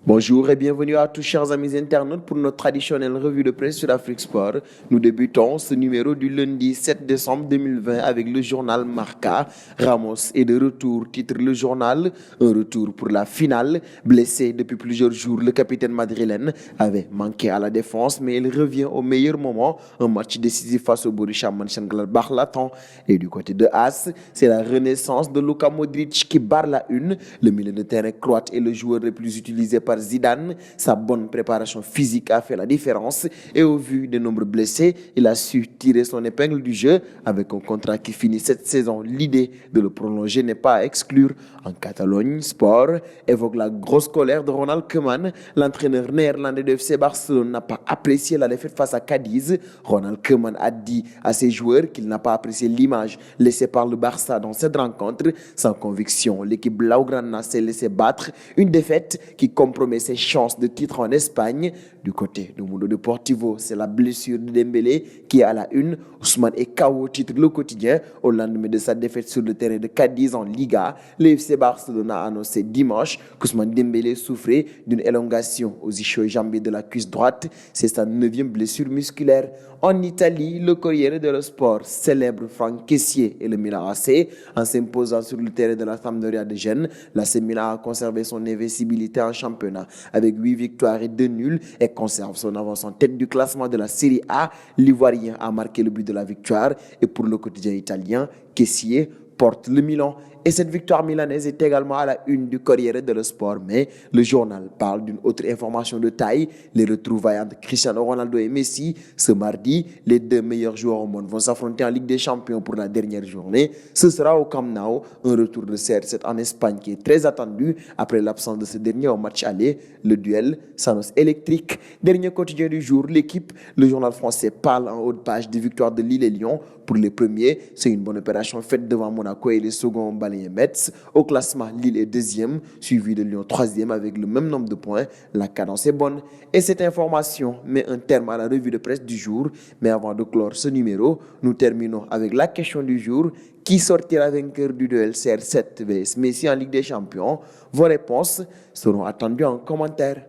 Bonjour et bienvenue à tous chers amis internautes pour notre traditionnelle revue de presse sur Afrique Sport. Nous débutons ce numéro du lundi 7 décembre 2020 avec le journal Marca. Ramos est de retour, titre le journal. Un retour pour la finale. Blessé depuis plusieurs jours, le capitaine madrilène avait manqué à la défense, mais il revient au meilleur moment. Un match décisif face au Borussia Mönchengladbach l'attend. Et du côté de As, c'est la renaissance de Luka Modric qui barre la une. Le milieu de terrain croate est le joueur le plus utilisé par Zidane. Sa bonne préparation physique a fait la différence et au vu des nombreux blessés, il a su tirer son épingle du jeu avec un contrat qui finit cette saison. L'idée de le prolonger n'est pas à exclure. En Catalogne, Sport évoque la grosse colère de Ronald Koeman. L'entraîneur néerlandais de FC Barcelone n'a pas apprécié la défaite face à Cadiz. Ronald Koeman a dit à ses joueurs qu'il n'a pas apprécié l'image laissée par le Barça dans cette rencontre. Sans conviction, l'équipe Blaugrana s'est laissée battre. Une défaite qui compromet ses chances de titre en Espagne. Du côté du Mundo Deportivo, c'est la blessure de Dembélé qui est à la une. Ousmane est KO, titre le quotidien au lendemain de sa défaite sur le terrain de Cadiz en Liga. Le FC Barcelone a annoncé dimanche qu'Ousmane Dembélé souffrait d'une élongation aux ischio-jambiers de la cuisse droite. C'est sa 9e blessure musculaire. En Italie, le Corriere dello Sport célèbre Franck Kessié et le Milan AC en s'imposant sur le terrain de la Sampdoria de Gênes. L'AC Milan a conservé son invincibilité en championnat avec 8 victoires et 2 nuls et conserve son avance en tête du classement de la Serie A. L'Ivoirien a marqué le but de la victoire et pour le quotidien italien, Kessié porte le Milan. Et cette victoire milanaise est également à la une du Corriere dello Sport. Mais le journal parle d'une autre information de taille. Les retrouvailles entre Cristiano Ronaldo et Messi. Ce mardi, les deux meilleurs joueurs au monde vont s'affronter en Ligue des Champions pour la dernière journée. Ce sera au Camp Nou, un retour de CR7 en Espagne qui est très attendu après l'absence de ce dernier au match aller. Le duel s'annonce électrique. Dernier quotidien du jour, l'équipe, le journal français parle en haut de page des victoires de Lille et Lyon. Pour les premiers, c'est une bonne opération faite devant Monaco et les seconds balayés Metz. Au classement, Lille est 2e, suivi de Lyon 3e avec le même nombre de points. La cadence est bonne. Et cette information met un terme à la revue de presse du jour. Mais avant de clore ce numéro, nous terminons avec la question du jour. Qui sortira vainqueur du duel CR7 vs Messi en Ligue des Champions? Vos réponses seront attendues en commentaire.